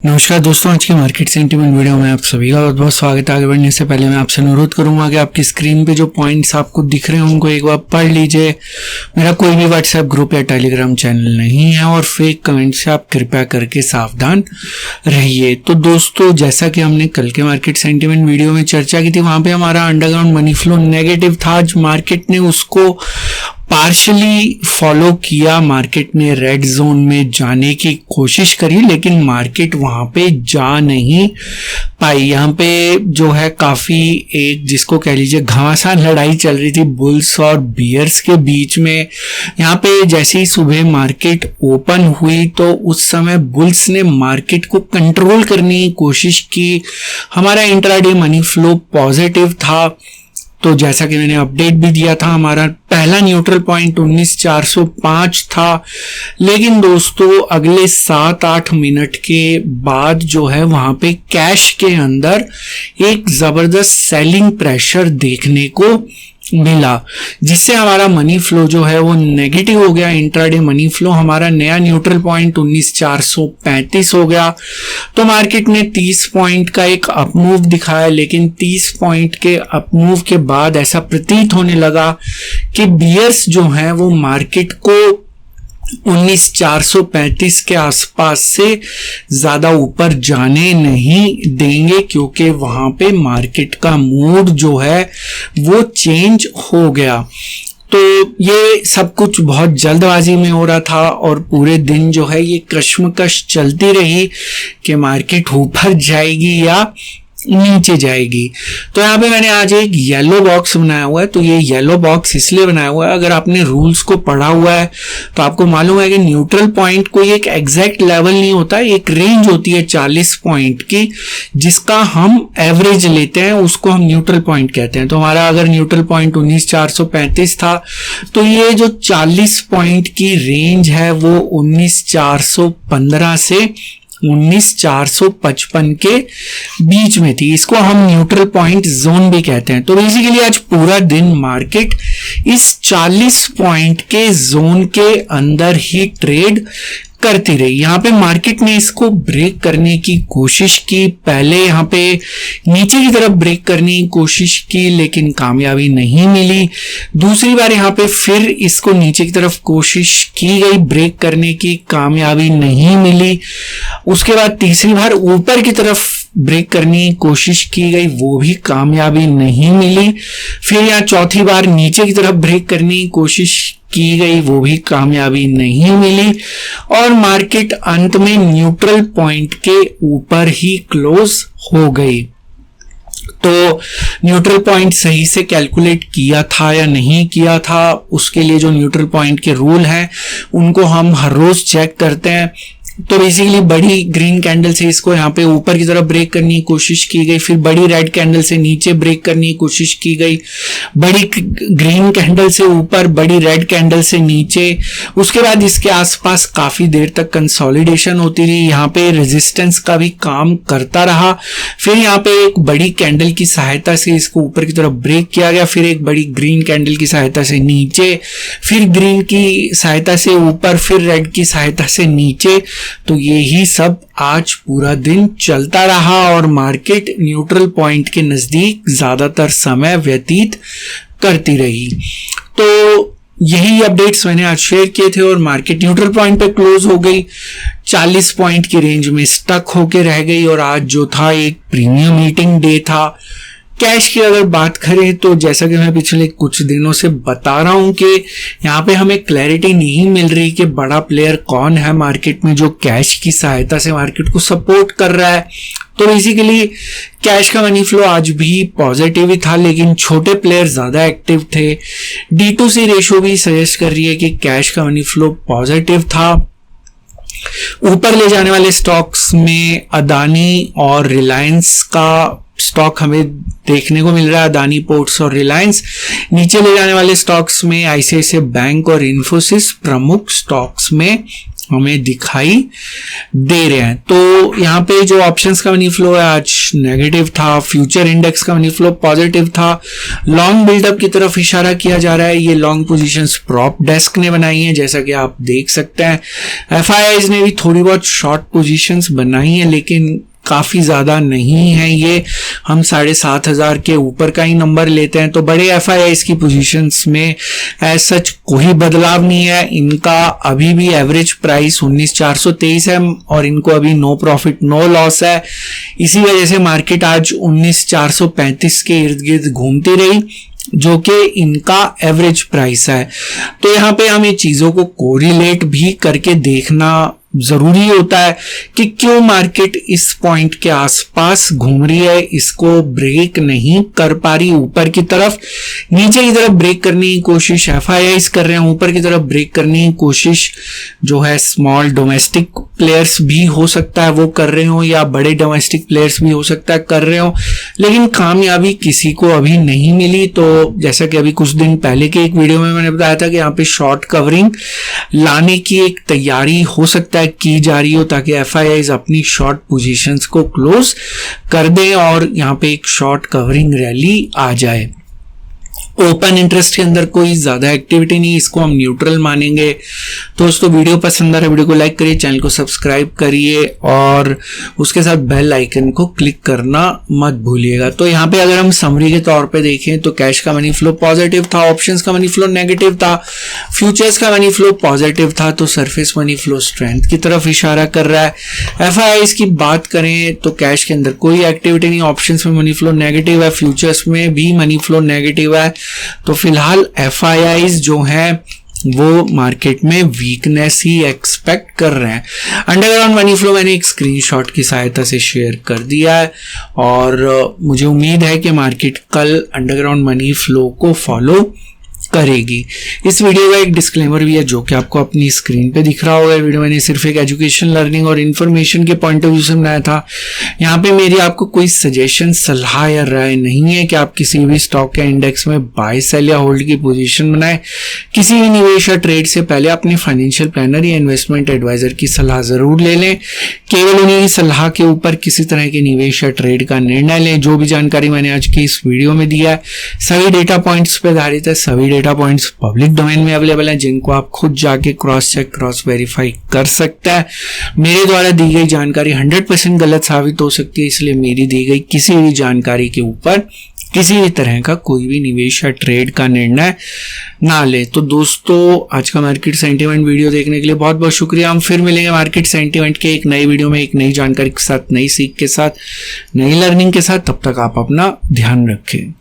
नमस्कार दोस्तों, आज की मार्केट सेंटीमेंट वीडियो में आप सभी का बहुत बहुत स्वागत है। आगे बढ़ने से पहले मैं आपसे अनुरोध करूंगा कि आपकी स्क्रीन पे जो पॉइंट्स आपको दिख रहे हैं उनको एक बार पढ़ लीजिए। मेरा कोई भी व्हाट्सएप ग्रुप या टेलीग्राम चैनल नहीं है और फेक कमेंट से आप कृपया करके सावधान रहिए। तो दोस्तों, जैसा कि हमने कल के मार्केट सेंटीमेंट वीडियो में चर्चा की थी, वहां पे हमारा अंडरग्राउंड मनी फ्लो नेगेटिव था। आज मार्केट ने उसको पार्शली फॉलो किया, मार्केट ने रेड जोन में जाने की कोशिश करी, लेकिन मार्केट वहां पे जा नहीं पाई। यहाँ पे जो है काफी एक जिसको कह लीजिए घमासान लड़ाई चल रही थी बुल्स और बियर्स के बीच में। यहाँ पे जैसे ही सुबह मार्केट ओपन हुई तो उस समय बुल्स ने मार्केट को कंट्रोल करने की कोशिश की। हमारा इंट्राडे मनी फ्लो पॉजिटिव था। तो जैसा कि मैंने अपडेट भी दिया था, हमारा पहला न्यूट्रल पॉइंट 19,405 था, लेकिन दोस्तों अगले 7-8 मिनट के बाद जो है वहां पे कैश के अंदर एक जबरदस्त सेलिंग प्रेशर देखने को मिला, जिससे हमारा मनी फ्लो जो है वो नेगेटिव हो गया। इंट्राडे मनी फ्लो हमारा नया न्यूट्रल पॉइंट 19,435 हो गया। तो मार्केट ने 30 पॉइंट का एक अपमूव दिखाया, लेकिन 30 पॉइंट के अपमूव के बाद ऐसा प्रतीत होने लगा कि बियर्स जो है वो मार्केट को 19,435 के आसपास से ज्यादा ऊपर जाने नहीं देंगे, क्योंकि वहां पे मार्केट का मूड जो है वो चेंज हो गया। तो ये सब कुछ बहुत जल्दबाजी में हो रहा था और पूरे दिन जो है ये कश्मकश चलती रही कि मार्केट ऊपर जाएगी या नीचे जाएगी। तो यहाँ पे मैंने आज एक येलो बॉक्स बनाया हुआ है। तो ये येलो बॉक्स इसलिए बनाया हुआ है, अगर आपने रूल्स को पढ़ा हुआ है तो आपको मालूम है कि न्यूट्रल पॉइंट कोई एक एग्जैक्ट लेवल नहीं होता, एक रेंज होती है 40 पॉइंट की, जिसका हम एवरेज लेते हैं, उसको हम न्यूट्रल पॉइंट कहते हैं। तो हमारा अगर न्यूट्रल पॉइंट 19,435 था, तो ये जो 40 पॉइंट की रेंज है वो 19,415 से 19,455 के बीच में थी। इसको हम न्यूट्रल पॉइंट जोन भी कहते हैं। तो बेसिकली आज पूरा दिन मार्केट इस 40 पॉइंट के जोन के अंदर ही ट्रेड करती रही। यहाँ पे मार्केट ने इसको ब्रेक करने की कोशिश की, पहले यहाँ पे नीचे की तरफ ब्रेक करने की कोशिश की, लेकिन कामयाबी नहीं मिली। दूसरी बार यहाँ पे फिर इसको नीचे की तरफ कोशिश की गई ब्रेक करने की, कामयाबी नहीं मिली। उसके बाद तीसरी बार ऊपर की तरफ ब्रेक करने की कोशिश की गई, वो भी कामयाबी नहीं मिली। फिर यहाँ चौथी बार नीचे की तरफ ब्रेक करने की कोशिश की गई, वो भी कामयाबी नहीं मिली और मार्केट अंत में न्यूट्रल पॉइंट के ऊपर ही क्लोज हो गई। तो न्यूट्रल पॉइंट सही से कैलकुलेट किया था या नहीं किया था, उसके लिए जो न्यूट्रल पॉइंट के रूल हैं उनको हम हर रोज चेक करते हैं। तो बेसिकली बड़ी ग्रीन कैंडल से इसको यहाँ पे ऊपर की तरफ ब्रेक करने की कोशिश की गई, फिर बड़ी रेड कैंडल से नीचे ब्रेक करने की कोशिश की गई, बड़ी ग्रीन कैंडल से ऊपर, बड़ी रेड कैंडल से नीचे। उसके बाद इसके आसपास काफी देर तक कंसोलिडेशन होती रही, यहाँ पे रेजिस्टेंस का भी काम करता रहा। फिर यहाँ पे एक बड़ी कैंडल की सहायता से इसको ऊपर की तरफ ब्रेक किया गया, फिर एक बड़ी ग्रीन कैंडल की सहायता से नीचे, फिर ग्रीन की सहायता से ऊपर, फिर रेड की सहायता से नीचे। तो यही सब आज पूरा दिन चलता रहा और मार्केट न्यूट्रल पॉइंट के नजदीक ज्यादातर समय व्यतीत करती रही। तो यही अपडेट्स मैंने आज शेयर किए थे और मार्केट न्यूट्रल पॉइंट पे क्लोज हो गई, 40 पॉइंट की रेंज में स्टक होके रह गई और आज जो था एक प्रीमियम मीटिंग डे था। कैश की अगर बात करें तो जैसा कि मैं पिछले कुछ दिनों से बता रहा हूं कि यहाँ पे हमें क्लैरिटी नहीं मिल रही कि बड़ा प्लेयर कौन है मार्केट में जो कैश की सहायता से मार्केट को सपोर्ट कर रहा है। तो बेसिकली कैश का मनी फ्लो आज भी पॉजिटिव ही था, लेकिन छोटे प्लेयर ज्यादा एक्टिव थे। D2C रेशो भी सजेस्ट कर रही है कि कैश का मनी फ्लो पॉजिटिव था। ऊपर ले जाने वाले स्टॉक्स में अदानी और रिलायंस का स्टॉक हमें देखने को मिल रहा है, अदानी पोर्ट्स और रिलायंस। नीचे ले जाने वाले स्टॉक्स में आईसीआईसीआई बैंक और इन्फोसिस प्रमुख स्टॉक्स में हमें दिखाई दे रहे हैं। तो यहाँ पे जो ऑप्शंस का मनी फ्लो है आज नेगेटिव था, फ्यूचर इंडेक्स का मनी फ्लो पॉजिटिव था, लॉन्ग बिल्डअप की तरफ इशारा किया जा रहा है। ये लॉन्ग पोजीशंस प्रॉप डेस्क ने बनाई हैं, जैसा कि आप देख सकते हैं। एफआईआईज ने भी थोड़ी बहुत शॉर्ट पोजीशंस बनाई हैं, लेकिन काफी ज्यादा नहीं है। ये हम 7,500 के ऊपर का ही नंबर लेते हैं। तो बड़े एफआईआईज की पोजीशंस में एज सच कोई बदलाव नहीं है। इनका अभी भी एवरेज प्राइस 19,423 है और इनको अभी नो प्रॉफिट नो लॉस है। इसी वजह से मार्केट आज 19,435 के इर्द गिर्द घूमती रही, जो कि इनका एवरेज प्राइस है। तो यहाँ पे हमें चीजों को कोरिलेट भी करके देखना जरूरी होता है कि क्यों मार्केट इस पॉइंट के आसपास घूम रही है, इसको ब्रेक नहीं कर पा रही ऊपर की तरफ। नीचे की तरफ ब्रेक करने की कोशिश एफआईआईज कर रहे हैं, ऊपर की तरफ ब्रेक करने की कोशिश जो है स्मॉल डोमेस्टिक प्लेयर्स भी हो सकता है वो कर रहे हो, या बड़े डोमेस्टिक प्लेयर्स भी हो सकता है कर रहे हो, लेकिन कामयाबी किसी को अभी नहीं मिली। तो जैसा कि अभी कुछ दिन पहले के एक वीडियो में मैंने बताया था कि यहाँ पे शॉर्ट कवरिंग लाने की एक तैयारी हो सकता है की जा रही हो, ताकि एफआईआईज अपनी शॉर्ट पोजीशंस को क्लोज कर दें और यहाँ पे एक शॉर्ट कवरिंग रैली आ जाए। ओपन इंटरेस्ट के अंदर कोई ज्यादा एक्टिविटी नहीं, इसको हम न्यूट्रल मानेंगे। तो दोस्तों वीडियो पसंद आ रहा है वीडियो को लाइक करिए, चैनल को सब्सक्राइब करिए और उसके साथ बेल आइकन को क्लिक करना मत भूलिएगा। तो यहाँ पे अगर हम समरी के तौर पे देखें तो कैश का मनी फ्लो पॉजिटिव था, ऑप्शंस का मनी फ्लो नेगेटिव था, फ्यूचर्स का मनी फ्लो पॉजिटिव था। तो सरफेस मनी फ्लो स्ट्रेंथ की तरफ इशारा कर रहा है। एफआईआईज की बात करें तो कैश के अंदर कोई एक्टिविटी नहीं, ऑप्शंस में मनी फ्लो नेगेटिव है, फ्यूचर्स में भी मनी फ्लो नेगेटिव है। तो फिलहाल एफआईआईज जो है वो मार्केट में वीकनेस ही एक्सपेक्ट कर रहे हैं। अंडरग्राउंड मनी फ्लो मैंने एक स्क्रीनशॉट की सहायता से शेयर कर दिया है और मुझे उम्मीद है कि मार्केट कल अंडरग्राउंड मनी फ्लो को फॉलो करेगी। इस वीडियो का एक डिस्क्लेमर भी है जो कि आपको अपनी स्क्रीन पे दिख रहा होगा। वीडियो मैंने सिर्फ एक एजुकेशन लर्निंग और इन्फॉर्मेशन के पॉइंट ऑफ व्यू से बनाया था। यहाँ पे मेरी आपको कोई सजेशन सलाह या राय नहीं है कि आप किसी भी स्टॉक या इंडेक्स में बाय सेल या होल्ड की पोजीशन बनाए। किसी भी निवेश या ट्रेड से पहले अपने फाइनेंशियल प्लानर या इन्वेस्टमेंट एडवाइजर की सलाह जरूर ले लें। केवल उन्हीं सलाह के ऊपर किसी तरह के निवेश या ट्रेड का निर्णय लें। जो भी जानकारी मैंने आज की इस वीडियो में दिया है सभी डेटा पॉइंट्स पे आधारित है, सभी डेटा पॉइंट्स पब्लिक डोमेन में अवेलेबल हैं, जिनको आप खुद जाके क्रॉस चेक क्रॉस वेरीफाई कर सकते हैं। मेरे द्वारा दी गई जानकारी 100% गलत साबित हो सकती है, इसलिए मेरी दी गई किसी भी जानकारी के ऊपर किसी भी तरह का कोई भी निवेश या ट्रेड का निर्णय ना ले। तो दोस्तों आज का मार्केट सेंटीमेंट वीडियो देखने के लिए बहुत बहुत शुक्रिया। हम फिर मिलेंगे मार्केट सेंटीमेंट के एक नई वीडियो में, एक नई जानकारी के साथ, नई सीख के साथ, नई लर्निंग के साथ। तब तक आप अपना ध्यान रखें।